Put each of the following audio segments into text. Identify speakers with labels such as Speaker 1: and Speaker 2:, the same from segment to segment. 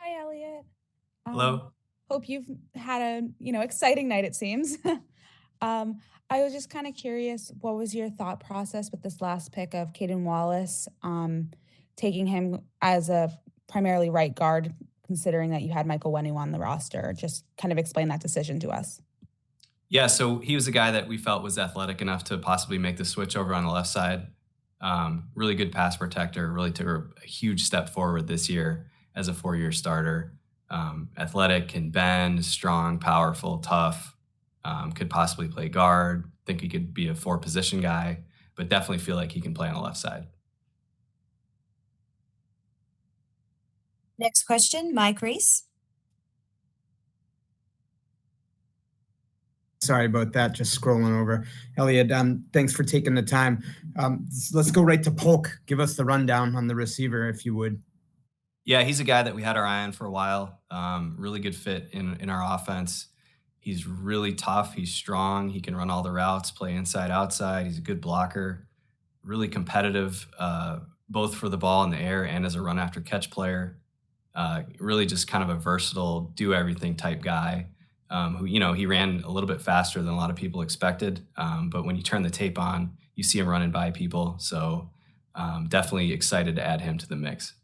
Speaker 1: Hi, Eliot. Um,
Speaker 2: Hello.
Speaker 1: Hope you've had a exciting night. It seems. um, I was just kind of curious, what was your thought process with this last pick of Caden Wallace, taking him as a primarily right guard, considering that you had Michael Wenning on the roster? Just kind of explain that decision to us.
Speaker 2: Yeah, so he was a guy that we felt was athletic enough to possibly make the switch over on the left side. Really good pass protector, really took a huge step forward this year as a four-year starter. Athletic, can bend, strong, powerful, tough, could possibly play guard. Think he could be a four-position guy, but definitely feel like he can play on the left side.
Speaker 3: Next question, Mike Reese.
Speaker 4: Sorry about that, just scrolling over. Eliot, thanks for taking the time. Let's go right to Polk. Give us the rundown on the receiver, if you would.
Speaker 2: Yeah, he's a guy that we had our eye on for a while. Really good fit in our offense. He's really tough. He's strong. He can run all the routes, play inside, outside. He's a good blocker. Really competitive, both for the ball in the air and as a run after catch player. Really just kind of a versatile, do everything type guy. Who he ran a little bit faster than a lot of people expected. But when you turn the tape on, you see him running by people. So definitely excited to add him to the mix.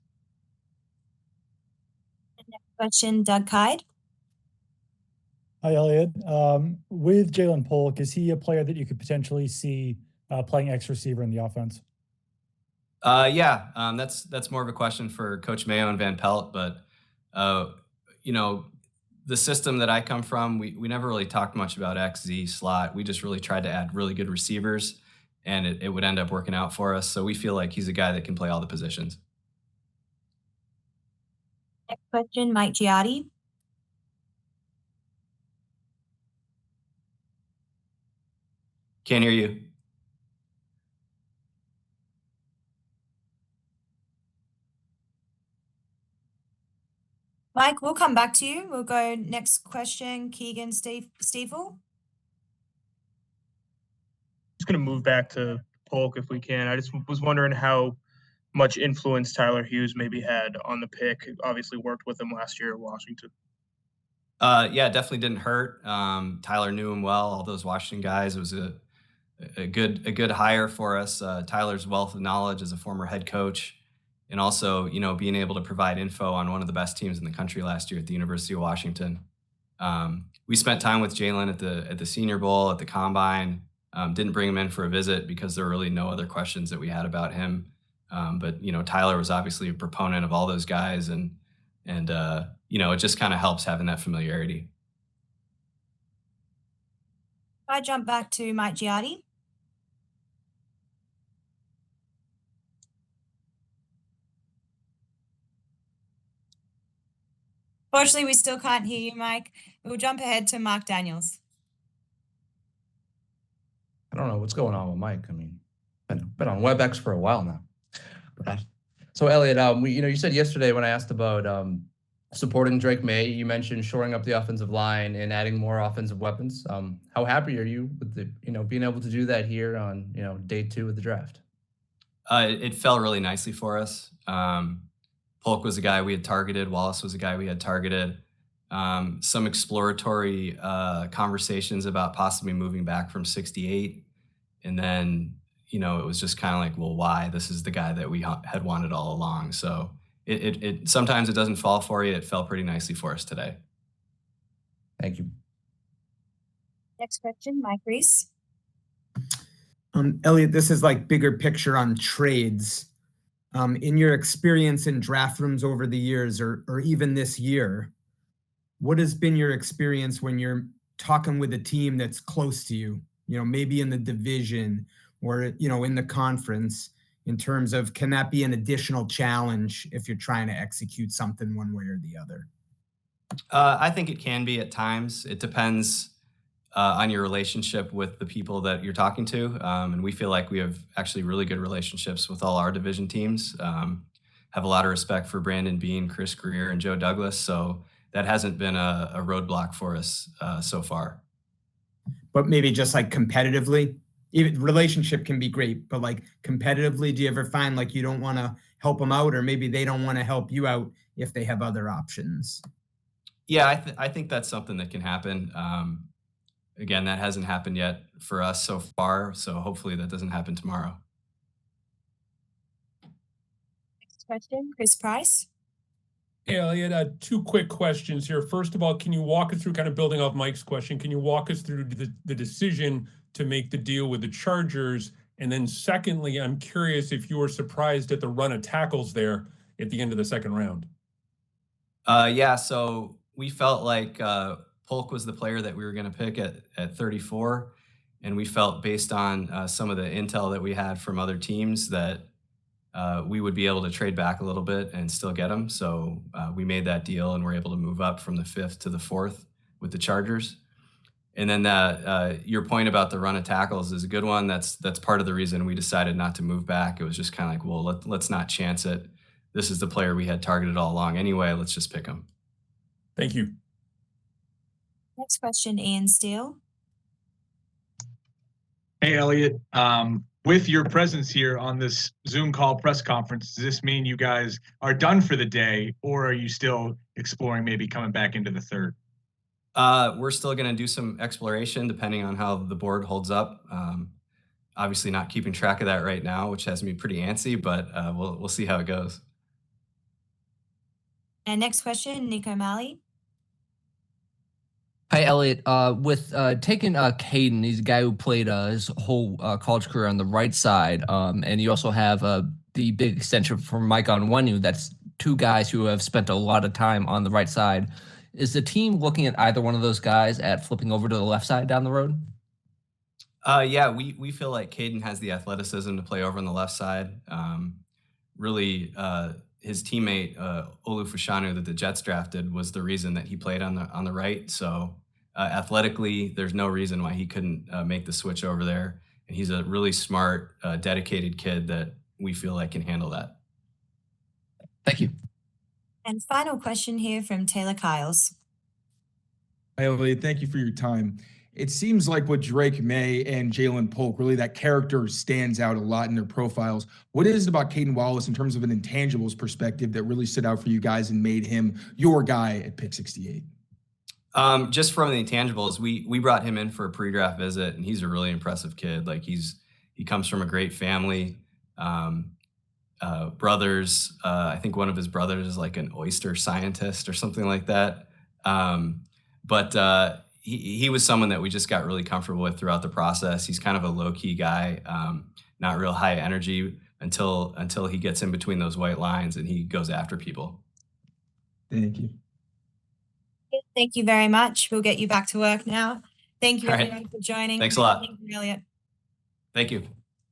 Speaker 3: Question, Doug Kyde.
Speaker 5: Hi, Eliot. With Jaylen Polk, is he a player that you could potentially see playing X receiver in the offense?
Speaker 2: Yeah, that's more of a question for Coach Mayo and Van Pelt. But you know, the system that I come from, we never really talked much about XZ slot. We just really tried to add really good receivers, and it would end up working out for us. So we feel like he's a guy that can play all the positions.
Speaker 3: Next question, Mike Giardi.
Speaker 2: Can't hear you.
Speaker 3: Mike, we'll come back to you. We'll go next question, Keegan Stiefel.
Speaker 6: Just going to move back to Polk if we can. I just was wondering how much influence Tyler Hughes maybe had on the pick. Obviously worked with him last year at Washington.
Speaker 2: Yeah, definitely didn't hurt. Tyler knew him well. All those Washington guys. It was a good hire for us. Tyler's wealth of knowledge as a former head coach, and also being able to provide info on one of the best teams in the country last year at the University of Washington. We spent time with Jaylen at the Senior Bowl, at the Combine. Didn't bring him in for a visit because there were really no other questions that we had about him. But Tyler was obviously a proponent of all those guys, and it just kind of helps having that familiarity.
Speaker 3: I jump back to Mike Giardi. Fortunately, we still can't hear you, Mike. We'll jump ahead to Mark Daniels.
Speaker 7: I don't know what's going on with Mike. I mean, been on WebEx for a while now. So Eliot, you said yesterday when I asked about supporting Drake May, you mentioned shoring up the offensive line and adding more offensive weapons. How happy are you with being able to do that here on day 2 of the draft?
Speaker 2: It fell really nicely for us. Polk was a guy we had targeted. Wallace was a guy we had targeted. Some exploratory conversations about possibly moving back from 68. And then, it was just kind of like, well, why? This is the guy that we had wanted all along. So it sometimes it doesn't fall for you. It fell pretty nicely for us today.
Speaker 7: Thank you.
Speaker 3: Next question, Mike Reese.
Speaker 4: Eliot, this is like bigger picture on trades. In your experience in draft rooms over the years, or even this year, what has been your experience when you're talking with a team that's close to you, maybe in the division or, in the conference, in terms of, can that be an additional challenge if you're trying to execute something one way or the other?
Speaker 2: I think it can be at times. It depends on your relationship with the people that you're talking to. And we feel like we have actually really good relationships with all our division teams. Have a lot of respect for Brandon Bean, Chris Greer, and Joe Douglas. So that hasn't been a roadblock for us so far.
Speaker 4: But maybe just like competitively, even relationship can be great, but like competitively, do you ever find like you don't want to help them out, or maybe they don't want to help you out if they have other options?
Speaker 2: Yeah, I think that's something that can happen. Again, that hasn't happened yet for us so far, so hopefully that doesn't happen tomorrow.
Speaker 3: Next question, Chris Price.
Speaker 8: Hey, Eliot, two quick questions here. First of all, can you walk us through, kind of building off Mike's question, can you walk us through the decision to make the deal with the Chargers? And then secondly, I'm curious if you were surprised at the run of tackles there at the end of the second round.
Speaker 2: Yeah, so we felt like Polk was the player that we were going to pick at 34, and we felt based on some of the intel that we had from other teams that we would be able to trade back a little bit and still get him. So we made that deal and we're able to move up from the 5th to the 4th with the Chargers. And then your point about the run of tackles is a good one. That's part of the reason we decided not to move back. It was just kind of like, well, let's not chance it. This is the player we had targeted all along anyway. Let's just pick him.
Speaker 8: Thank you.
Speaker 3: Next question, Ian Steele.
Speaker 9: Hey, Eliot. With your presence here on this Zoom call press conference, does this mean you guys are done for the day, or are you still exploring maybe coming back into the third?
Speaker 2: We're still going to do some exploration depending on how the board holds up. Obviously not keeping track of that right now, which has me pretty antsy, but we'll see how it goes.
Speaker 3: And next question, Nico Malley.
Speaker 10: Hi, Elliot. With taking Kaden, he's a guy who played his whole college career on the right side, and you also have the big extension from Mike Onwenu. That's two guys who have spent a lot of time on the right side. Is the team looking at either one of those guys at flipping over to the left side down the road?
Speaker 2: Yeah, we feel like Kaden has the athleticism to play over on the left side. Really, his teammate Olu Fashanu that the Jets drafted was the reason that he played on the right. So athletically, there's no reason why he couldn't make the switch over there. And he's a really smart, dedicated kid that we feel like can handle that.
Speaker 10: Thank you.
Speaker 3: And final question here from Taylor Kyles.
Speaker 11: Hi, Eliot. Thank you for your time. It seems like with Drake May and Jaylen Polk, really that character stands out a lot in their profiles. What is it about Caedan Wallace in terms of an intangibles perspective that really stood out for you guys and made him your guy at pick 68?
Speaker 2: Just from the intangibles, we brought him in for a pre-draft visit, and he's a really impressive kid. Like he comes from a great family. Brothers, I think one of his brothers is like an oyster scientist or something like that. But he was someone that we just got really comfortable with throughout the process. He's kind of a low-key guy, not real high energy until he gets in between those white lines and he goes after people.
Speaker 11: Thank you.
Speaker 3: Thank you very much. We'll get you back to work now. Thank you,
Speaker 2: All right.
Speaker 3: everyone, for joining.
Speaker 2: Thanks a lot.
Speaker 3: Thank you, Eliot.
Speaker 2: Thank you.